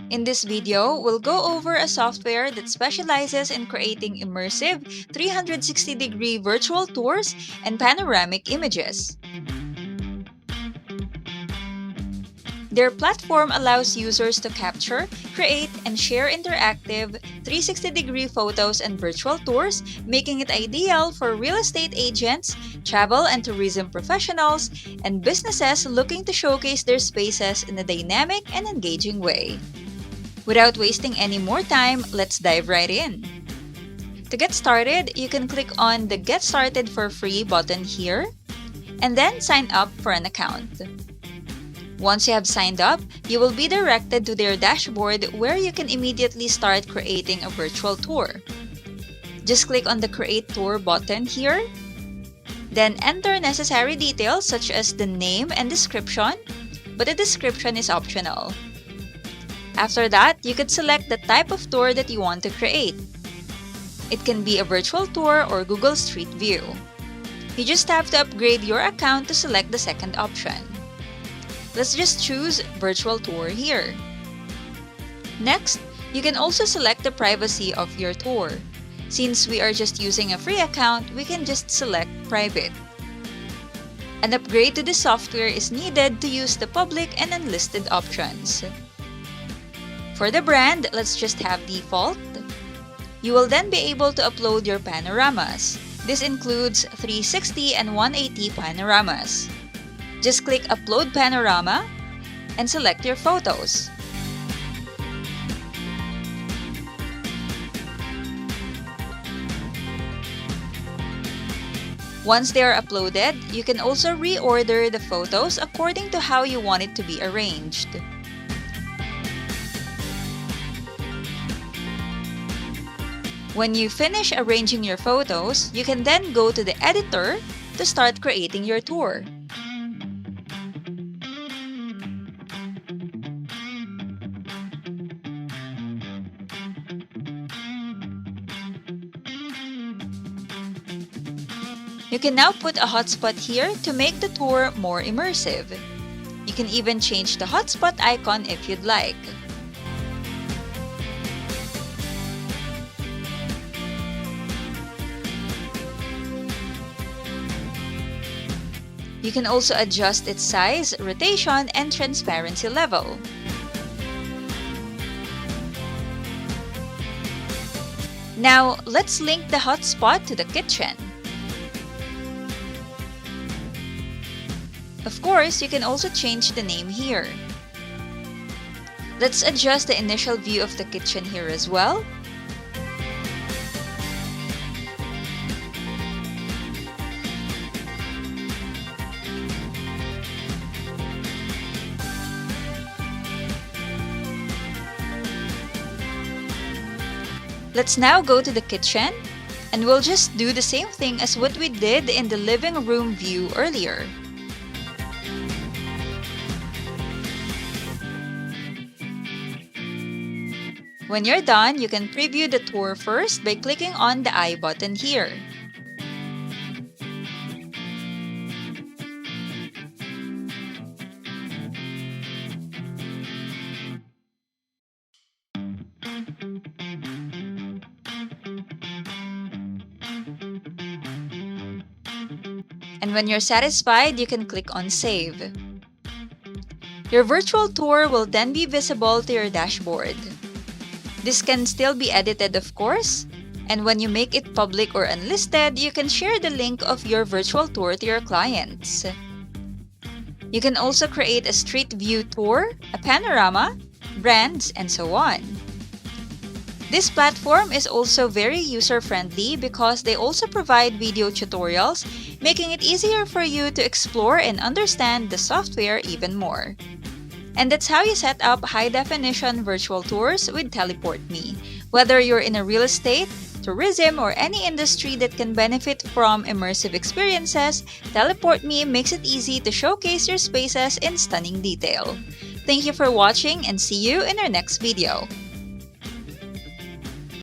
In this video, we'll go over a software that specializes in creating immersive 360-degree virtual tours and panoramic images. Their platform allows users to capture, create, and share interactive 360-degree photos and virtual tours, making it ideal for real estate agents, travel and tourism professionals, and businesses looking to showcase their spaces in a dynamic and engaging way. Without wasting any more time, let's dive right in. To get started, you can click on the Get Started for Free button here, and then sign up for an account. Once you have signed up, you will be directed to their dashboard where you can immediately start creating a virtual tour. Just click on the Create Tour button here, then enter necessary details such as the name and description, but the description is optional. After that, you could select the type of tour that you want to create. It can be a virtual tour or Google Street View. You just have to upgrade your account to select the second option. Let's just choose Virtual Tour here. Next, you can also select the privacy of your tour. Since we are just using a free account, we can just select Private. An upgrade to the software is needed to use the public and unlisted options. For the brand, let's just have Default. You will then be able to upload your panoramas. This includes 360 and 180 panoramas. Just click Upload Panorama and select your photos. Once they are uploaded, you can also reorder the photos according to how you want it to be arranged. When you finish arranging your photos, you can then go to the editor to start creating your tour. You can now put a hotspot here to make the tour more immersive. You can even change the hotspot icon if you'd like. You can also adjust its size, rotation, and transparency level. Now, let's link the hotspot to the kitchen. Of course, you can also change the name here. Let's adjust the initial view of the kitchen here as well. Let's now go to the kitchen, and we'll just do the same thing as what we did in the living room view earlier. When you're done, you can preview the tour first by clicking on the I button here. And when you're satisfied, you can click on Save. Your virtual tour will then be visible to your dashboard. This can still be edited, of course, and when you make it public or unlisted, you can share the link of your virtual tour to your clients. You can also create a street view tour, a panorama, brands, and so on. This platform is also very user-friendly because they also provide video tutorials, making it easier for you to explore and understand the software even more. And that's how you set up high-definition virtual tours with Teliportme. Whether you're in a real estate, tourism, or any industry that can benefit from immersive experiences, Teliportme makes it easy to showcase your spaces in stunning detail. Thank you for watching and see you in our next video.